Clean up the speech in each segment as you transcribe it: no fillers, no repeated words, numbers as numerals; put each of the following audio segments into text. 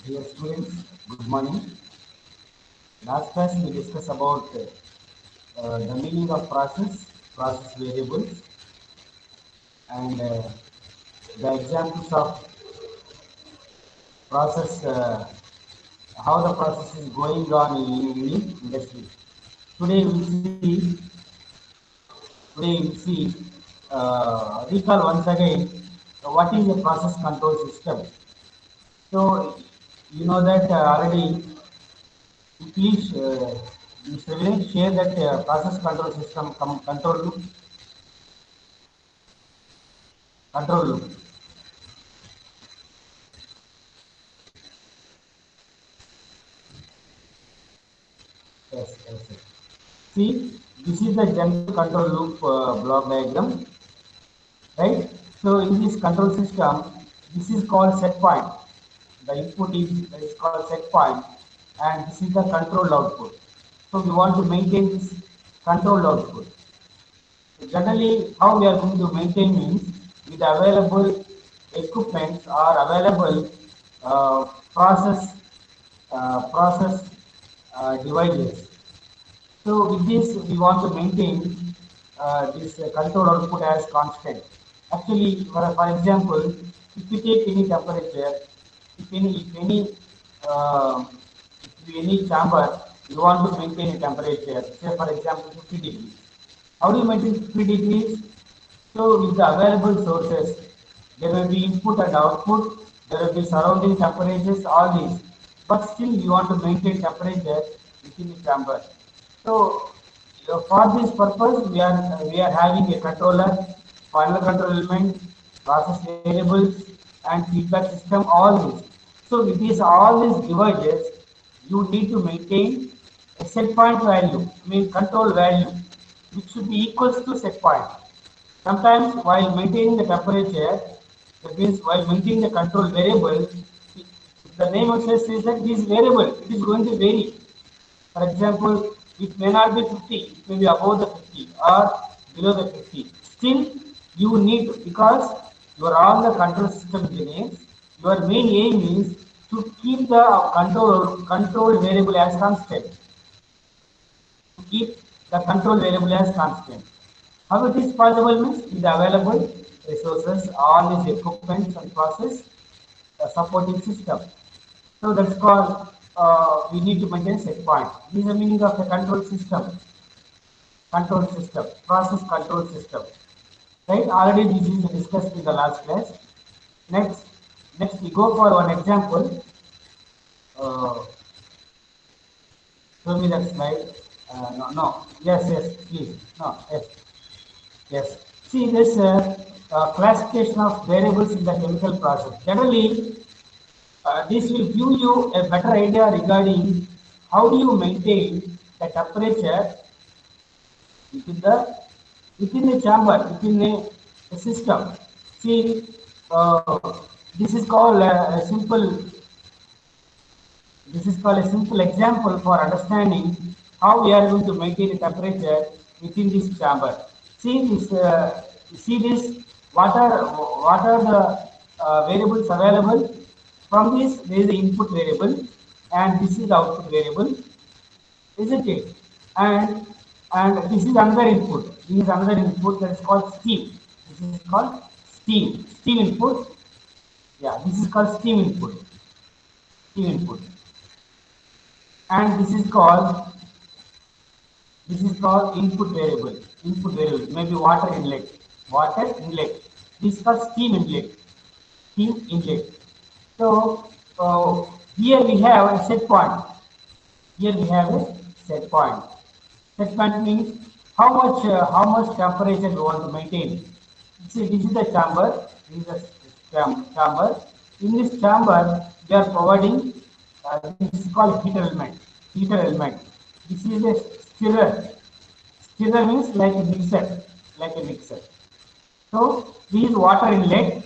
Dear students, good morning. Last class we discussed about the meaning of process variables, and the examples of process, how the process is going on in any industry. Today we see, recall once again what is a process control system. So you know that already. Please, Mr. Vinay, share that process control system control loop. Yes. See, this is the general control loop block diagram, right? So in this control system, this is called set point. The input is called set point, and this is the control output. So we want to maintain this control output. So generally, how we are going to maintain means with available equipments or available uh, process process devices. So with this, we want to maintain this control output as constant. Actually, for example, if we take any temperature, uh, if any chamber, you want to maintain a temperature, say for example 50 degrees. How do you maintain 50 degrees? So with the available sources, there will be input and output, there will be surrounding temperatures, all these. But still you want to maintain temperature within the chamber. So for this purpose, we are having a controller, final control element, process variables, and feedback system, all these. So with these all these devices, you need to maintain a set point value, I mean control value, which should be equals to set point. Sometimes while maintaining the temperature, that means while maintaining the control variable, the name of says is that this variable, it is going to vary. For example, it may not be 50, it may be above the 50 or below the 50. Still, you need, because you are all the control system engineers, your main aim is to keep the control variable as constant. To keep the control variable as constant. How it is possible means with the available resources, all these equipments and process supporting system. So that's called we need to maintain set point. This is the meaning of the control system, process control system. Right? Already this is discussed in the last class. Next, next we go for one example. Uh, Show me that slide. No. Yes, please. No, yes. See this classification of variables in the chemical process. Generally, this will give you a better idea regarding how do you maintain the temperature within the within a chamber, within a system. See, this is called a simple. This is called a simple example for understanding how we are going to maintain a temperature within this chamber. See this. See this. What are the variables available? From this, there is the input variable, and this is the output variable, isn't it? And this is another input. This is another input that is called steam. This is called steam. Steam input. Yeah, this is called steam input. Steam input. And this is called input variable. Input variable, maybe water inlet. Water inlet. This is called steam inlet. Steam inlet. So here we have a set point. Here we have a set point. Set point means how much temperature we want to maintain. See, this is the chamber. This is the chamber. In this chamber, we are providing this is called heater element. Heater element. This is a stirrer. Stirrer means like a mixer, like a mixer. So this is water inlet,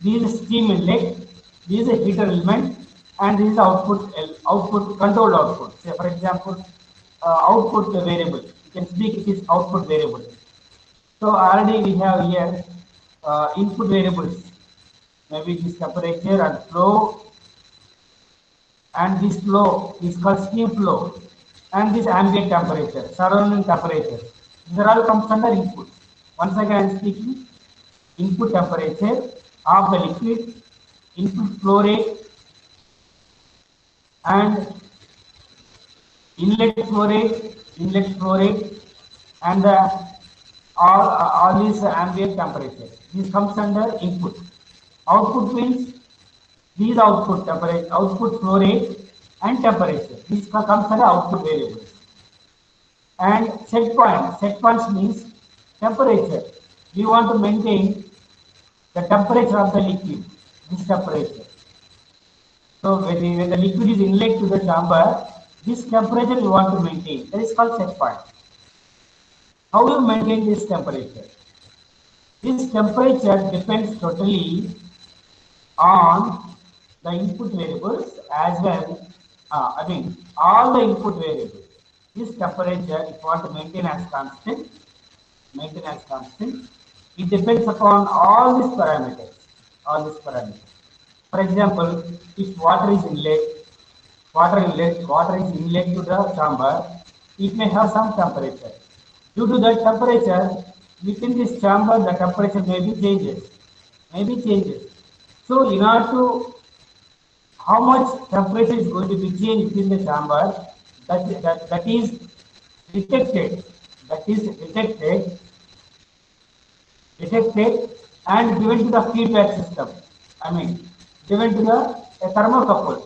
this is steam inlet, this is a heater element, and this is output controlled output. Say for example, output variable. You can speak it is output variable. So already we have here input variables. Maybe this temperature and flow, and this flow is called steam flow, and this ambient temperature, surrounding temperature. These are all comes under input. Once again, I am speaking input temperature of the liquid, input flow rate, and inlet flow rate, and all these ambient temperature. This comes under input. Output means these output temperature, output flow rate, and temperature. This comes under output variables. And set point. Set points means temperature. We want to maintain the temperature of the liquid. This temperature. So when the liquid is inlet to the chamber, this temperature we want to maintain. That is called set point. How do you maintain this temperature? This temperature depends totally on the input variables as well. All the input variables. This temperature, if you want to maintain as constant, it depends upon all these parameters. For example, if water is inlet to the chamber, it may have some temperature. Due to that temperature, within this chamber, the temperature may be changes. So, in order to how much temperature is going to be changed within the chamber, that is detected and given to the feedback system. Given to the thermocouple.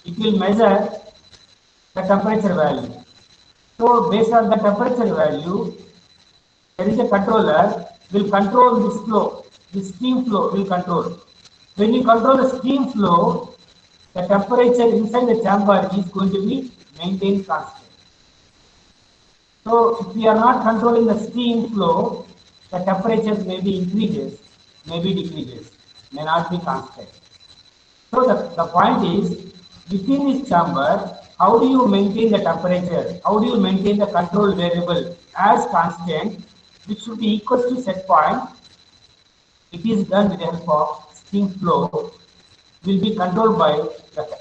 It will measure the temperature value. So, based on the temperature value, there is a controller will control this flow. This steam flow will control. When you control the steam flow, the temperature inside the chamber is going to be maintained constant. So, if we are not controlling the steam flow, the temperature may be increases, may be decreases, may not be constant. So, the point is, within this chamber, how do you maintain the temperature? How do you maintain the control variable as constant, which should be equal to set point? It is done with the help of steam flow, will be controlled by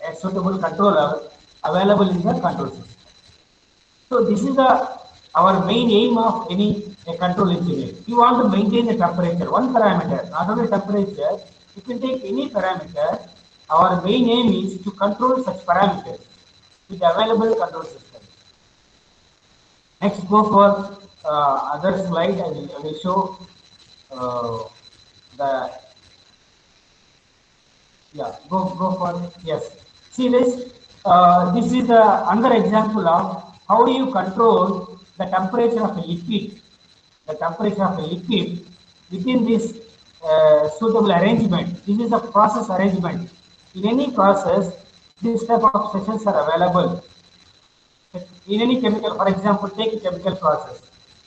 a suitable controller available in the control system. So this is our main aim of any control engineer. You want to maintain the temperature, one parameter, not only temperature. You can take any parameter. Our main aim is to control such parameters with available control system. Next, go for other slide. I will show the. Yeah, go for yes. See this. This is another example of how do you control the temperature of a liquid. The temperature of a liquid within this suitable arrangement. This is a process arrangement. In any process, this type of sessions are available. In any chemical, for example, take a chemical process.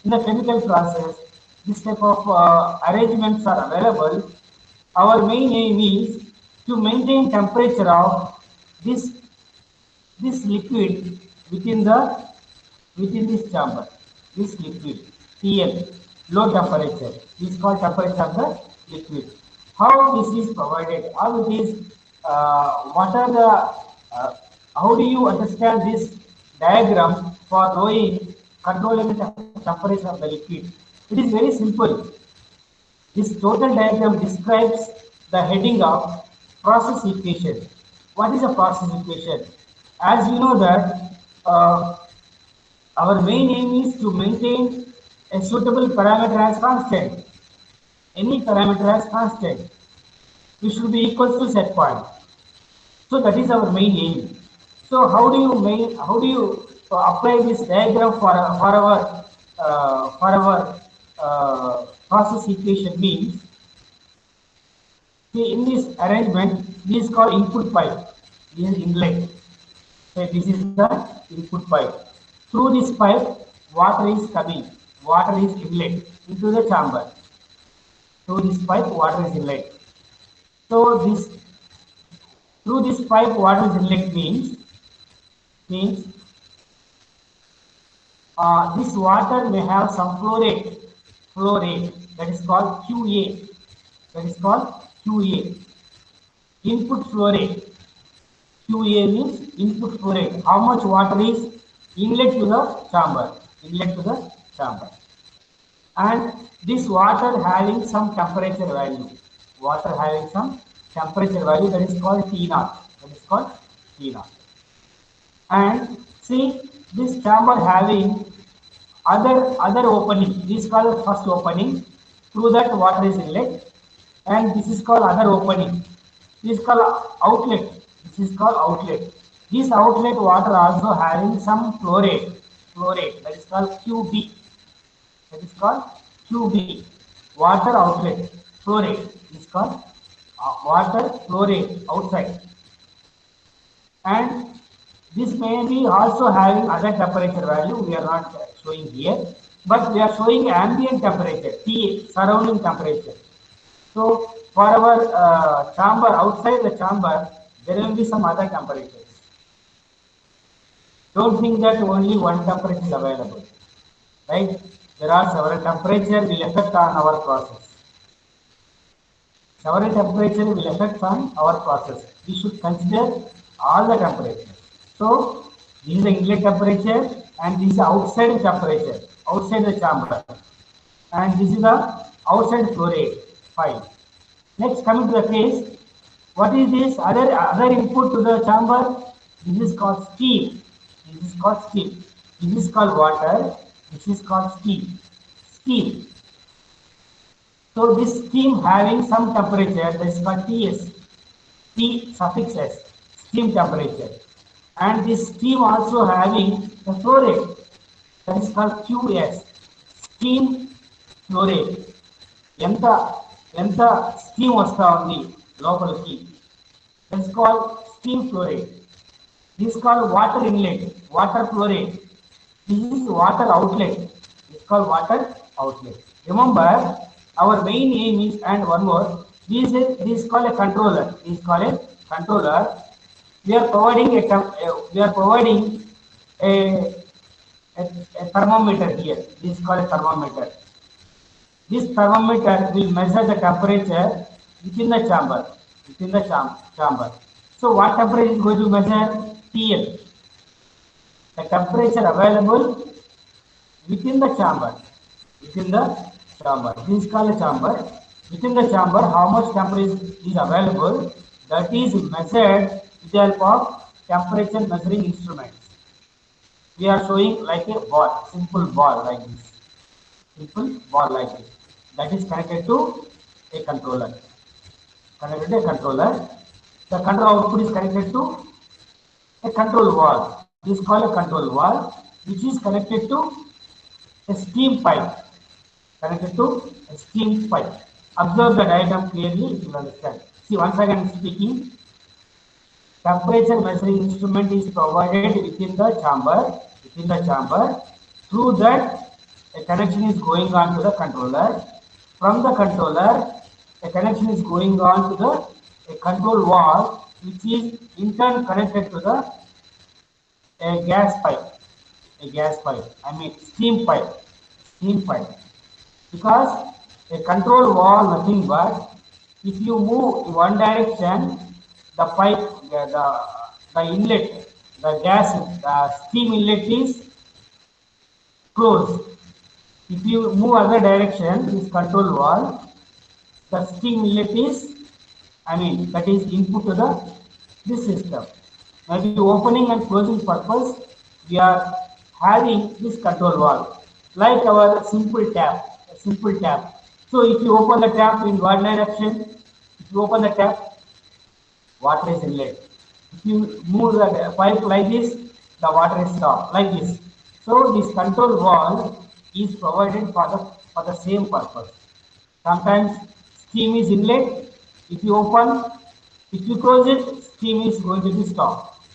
In the chemical process, this type of arrangements are available. Our main aim is to maintain temperature of this liquid within this chamber. This liquid, TL, low temperature. This is called temperature of the liquid. How this is provided? How it is? What are the? How do you understand this diagram for controlling the temperature of the liquid? It is very simple. This total diagram describes the heading of process equation. What is a process equation? As you know that our main aim is to maintain a suitable parameter as constant. Any parameter as constant, which should be equal to set point. So that is our main aim. So how do you apply this diagram for our process equation means? See, in this arrangement, this is called input pipe. This is inlet. So this is the input pipe. Through this pipe, water is coming. Water is inlet into the chamber. Through this pipe, water is inlet. So through this pipe, water is inlet means this water may have some flow rate that is called QA. Input flow rate. QA means input flow rate. How much water is inlet to the chamber? Inlet to the chamber. And this water having some temperature value. Water having some temperature value, that is called T naught. That is called T naught. And see, this chamber having other opening. This is called first opening. Through that water is inlet, and this is called other opening. This is called outlet. This is called outlet. This outlet water also having some flow rate. Flow rate, that is called QB. That is called QB. Water outlet flow rate is called water flow rate outside. And this may be also having other temperature value. We are not showing here, but we are showing ambient temperature, T, surrounding temperature. So for our chamber, outside the chamber, there will be some other temperatures. Don't think that only one temperature is available, right? There are several temperatures will affect on our process. Several temperature will affect on our process. We should consider all the temperatures. So this is the inlet temperature and this is the outside temperature, outside the chamber. And this is the outside flow rate. Fine. Next, coming to the case, what is this other input to the chamber? This is called steam. This is called steam. This is called water. This is called steam. Steam. So this steam having some temperature, that is called Ts. T suffix S. Steam temperature. And this steam also having the flow rate, that is called QS. Steam flow rate. ఎంత steam వస్తా ఉంది లోపలికి, that is called steam flow rate. This is called water inlet, water flow rate. This is water outlet. This is called water outlet. Remember, our main aim is, and one more, this is called a controller. This is called a controller. We are providing a thermometer here. This is called a thermometer. This thermometer will measure the temperature within the chamber. Within the chamber. So what temperature is going to measure? TL. The temperature available within the chamber. Within the chamber. This is called a chamber. Within the chamber, how much temperature is available? That is measured with the help of temperature measuring instruments. We are showing like a ball, simple ball like this. Simple ball like this. That is connected to a controller. Connected to a controller. The control output is connected to a control valve. This is called a control valve, which is connected to a steam pipe. Connected to a steam pipe. Observe the diagram clearly, you will understand. See, once again speaking, temperature measuring instrument is provided within the chamber. Within the chamber, through that a connection is going on to the controller. From the controller, a connection is going on to the control valve, which is in turn connected to the gas pipe. A gas pipe. I mean steam pipe. Steam pipe. Because a control valve nothing but if you move in one direction, the pipe, the inlet, the gas, the steam inlet is closed. If you move other direction, this control valve, the steam inlet is, that is input to this system. Maybe opening and closing purpose, we are having this control valve, like our simple tap. Simple tap. So if you open the tap in one direction, if you open the tap, water is inlet. If you move the pipe like this, the water is stopped like this. So this control valve is provided for the same purpose. Sometimes steam is inlet. If you open, if you close it, steam is going to be stopped.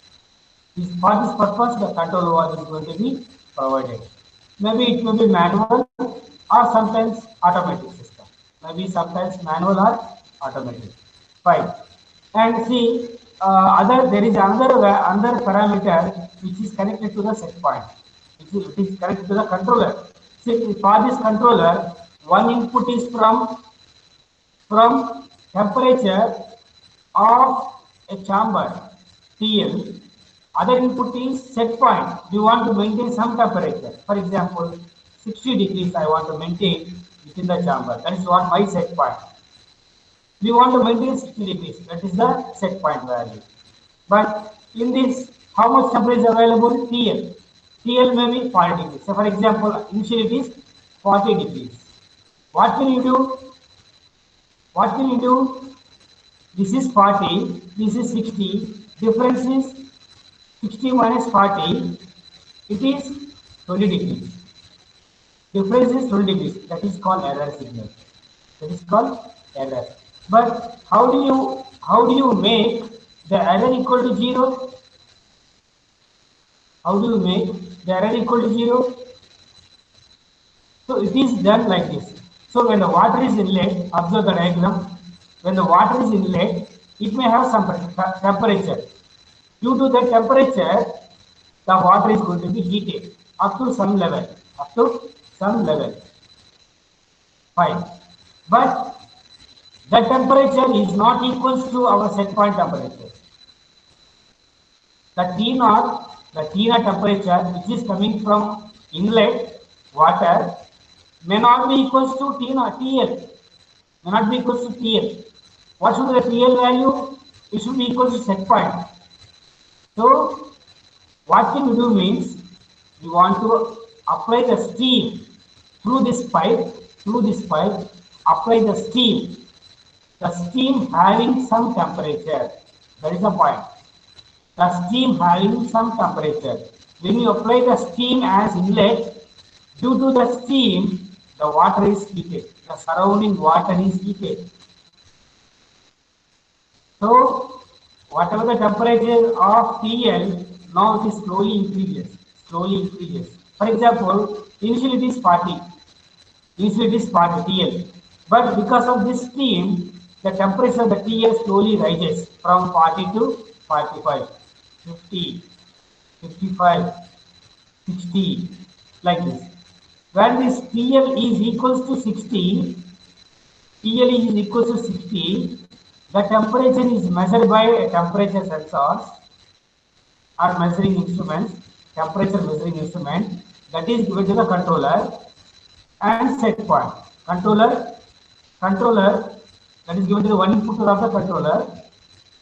For this purpose, the control valve is going to be provided. Maybe it will be manual or sometimes automatic system. Maybe sometimes manual or automatic. Fine. And see, there is another parameter which is connected to the set point. It is connected to the controller. See, for this controller, one input is from temperature of a chamber TL. Other input is set point. We want to maintain some temperature. For example, 60 degrees I want to maintain within the chamber. That is what my set point. We want to maintain 60 degrees. That is the set point value. But in this, how much temperature is available? TL. TL may be 40 degrees. So for example, initially it is 40 degrees. What can you do? What can you do? This is 40, this is 60. Difference is 60 minus 40. It is 20 degrees. Difference is 20 degrees. That is called error signal. That is called error. But how do you make the error equal to 0? How do you make the error equal to 0? So it is done like this. So when the water is inlet, observe the diagram. When the water is inlet, it may have some temperature. Due to the temperature, the water is going to be heated up to some level. Up to some level. Fine. But the temperature is not equal to our set point temperature. The T0 temperature which is coming from inlet water may not be equal to T0, TL. May not be equal to TL. What should be the TL value? It should be equal to set point. So what can we do means we want to apply the steam through this pipe, apply the steam. The steam having some temperature. That is the point. The steam having some temperature. When you apply the steam as inlet, due to the steam, the water is heated. The surrounding water is heated. So, whatever the temperature of TL, now it is slowly increases. For example, initially it is 40. Initially it is 40 TL. But because of this steam, the temperature of the TL slowly rises from 40 to 45, 50, 55, 60, like this. When this TL is equals to 60, the temperature is measured by a temperature sensors or measuring instruments, temperature measuring instrument that is given to the controller and set point. Controller that is given to the one input of the controller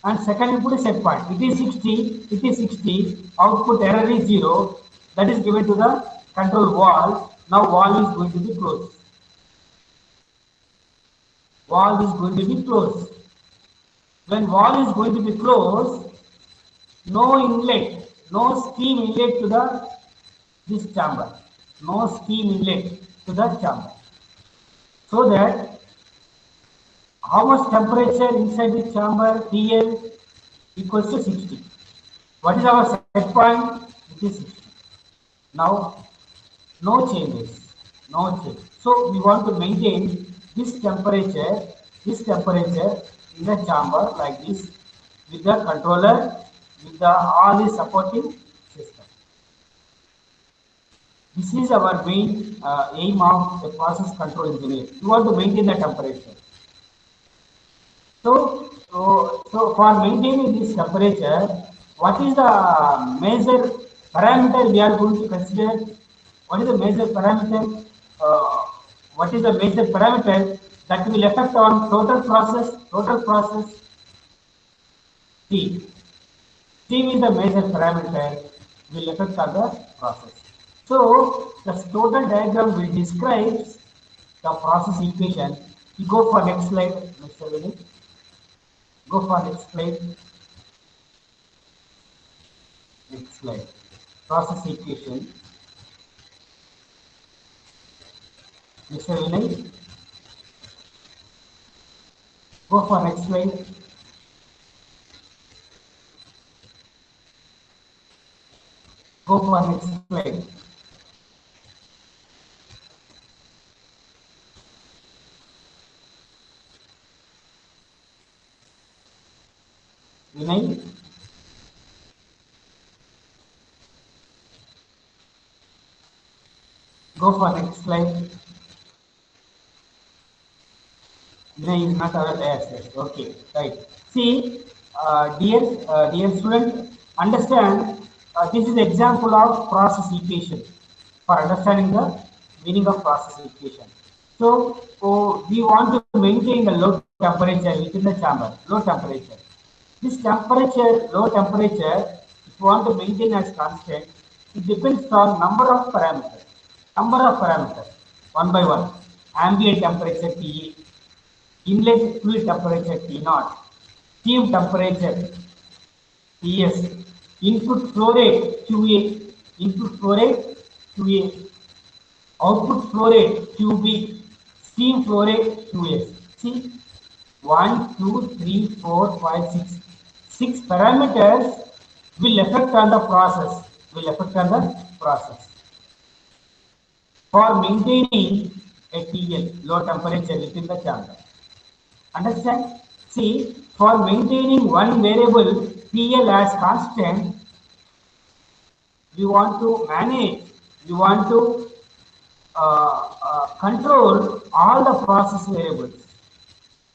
and second input is set point. It is 60, output error is 0, that is given to the control valve. Now valve is going to be closed. Valve is going to be closed. When valve is going to be closed, no inlet, no steam inlet to this chamber. No steam inlet to the chamber. So that how much temperature inside the chamber TL equals to 60. What is our set point? It is 60. Now, no changes. So we want to maintain this temperature in the chamber like this with the controller, with all the supporting system. This is our main aim of the process control engineer. We want to maintain the temperature. So for maintaining this temperature, what is the major parameter we are going to consider? What is the major parameter? What is the major parameter that will affect on total process? Steam. Steam is the major parameter will affect on the process. So the total diagram will describe the process equation. You go for next slide, Mr. Vinay. Go for next slide. Next slide. Process equation. Mr. Vinay. Go for next slide. Go for next slide. Vinay. Go for next slide. Vinay is not our yes. Okay, right. See, dear student, Understand, this is example of process equation for understanding the meaning of process equation. So, we want to maintain the low temperature within the chamber, low temperature. This temperature, low temperature, if you want to maintain as constant, it depends on number of parameters. Number of parameters, one by one. Ambient temperature T, inlet fluid temperature T naught, steam temperature Ts, input flow rate QA, input flow rate QA, output flow rate QB, steam flow rate QS. See, 1, 2, 3, 4, 5, 6. 6 parameters will affect on the process. Will affect on the process. For maintaining a TL, low temperature within the chamber. Understand? See, for maintaining one variable TL as constant, we want to manage, we want to control all the process variables.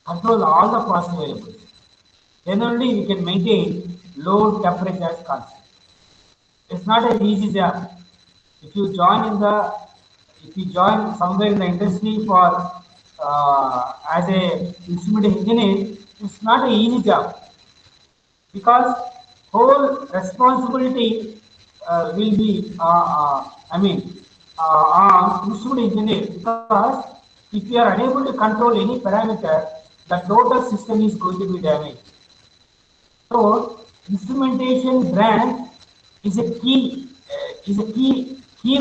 Control all the process variables. Then only we can maintain low temperature as constant. It's not an easy job. If you join in the, if you join somewhere in the industry for as a instrument engineer, it's not an easy job because whole responsibility will be, on instrument engineer because if you are unable to control any parameter, the total system is going to be damaged. So instrumentation branch is a key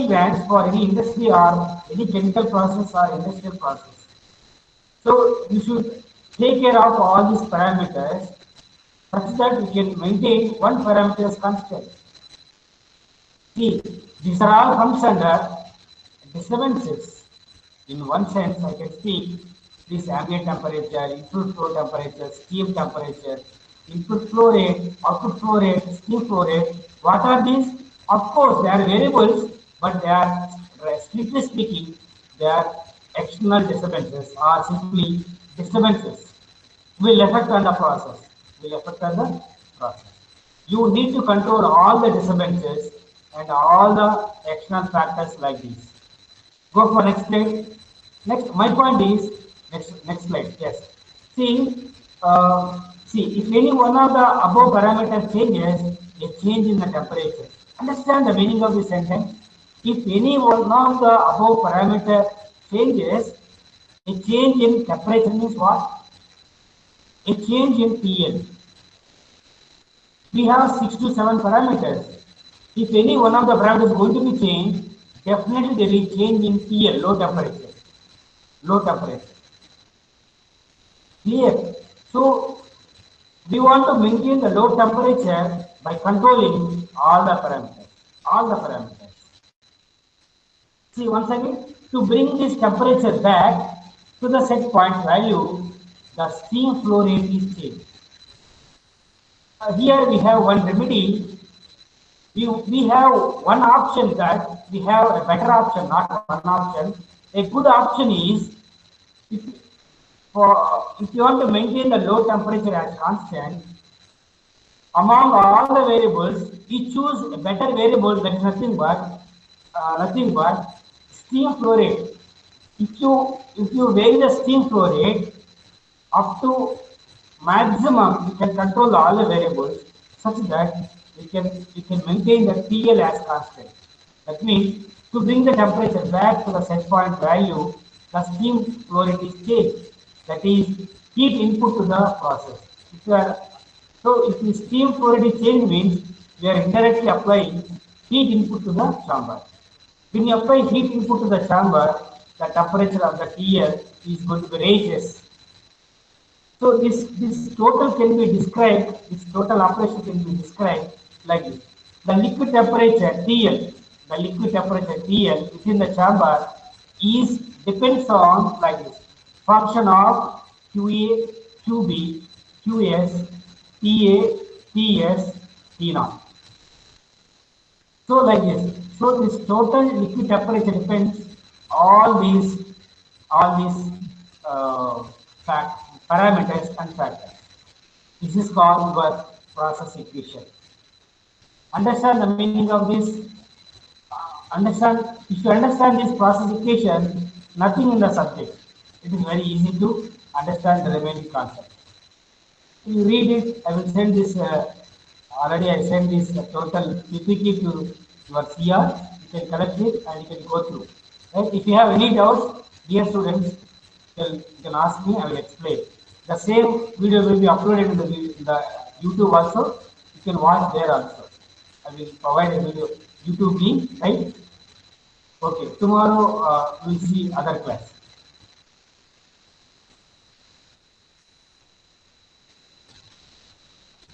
branch for any industry or any chemical process or industrial process. So you should take care of all these parameters such that we can maintain one parameter as constant. See, these are all comes under disturbances. In one sense, I can speak this ambient temperature, input flow temperature, steam temperature, input flow rate, output flow rate, steam flow rate. What are these? Of course, they are variables, but they are, strictly speaking, they are external disturbances or simply disturbances will affect on the process. Will affect on the process. You need to control all the disturbances and all the external factors like this. Go for next slide. Next, my point is next slide. Yes. See, if any one of the above parameter changes, a change in the temperature. Understand the meaning of this sentence. If any one of the above parameter changes, a change in temperature means what? A change in TL. We have 6 to 7 parameters. If any one of the parameters is going to be changed, definitely there is change in TL, low temperature. Low temperature. Clear? So, we want to maintain the low temperature by controlling all the parameters. All the parameters. See, once again, to bring this temperature back to the set point value, the steam flow rate is changed. Here we have one remedy. We have one option, that we have a better option, not one option. A good option is, if you want to maintain the low temperature as constant, among all the variables, we choose a better variable that is nothing but steam flow rate. If you vary the steam flow rate up to maximum, we can control all the variables such that we can maintain the TL as constant. That means to bring the temperature back to the set point value, the steam flow rate is changed. That is heat input to the process. If the steam flow rate is changed means we are indirectly applying heat input to the chamber. When you apply heat input to the chamber, the temperature of the TL is going to be raises. So this total can be described, this total operation can be described like this. The liquid temperature TL, the liquid temperature TL within the chamber is depends on like this. Function of QA, QB, QS, TA, TS, T0. So like this. So this total liquid temperature depends all these parameters and factors. This is called your process equation. understand the meaning of this. Understand if you understand this process equation, nothing in the subject. It is very easy to understand the remaining concept. You read it. I will send this. Already I sent this total PPT to your CR. You can collect it and you can go through. Right? If you have any doubts, dear students, you can ask me. I will explain. The same video will be uploaded in the YouTube also. You can watch there also. I will provide a video YouTube link. Right? Okay. Tomorrow we'll see other class.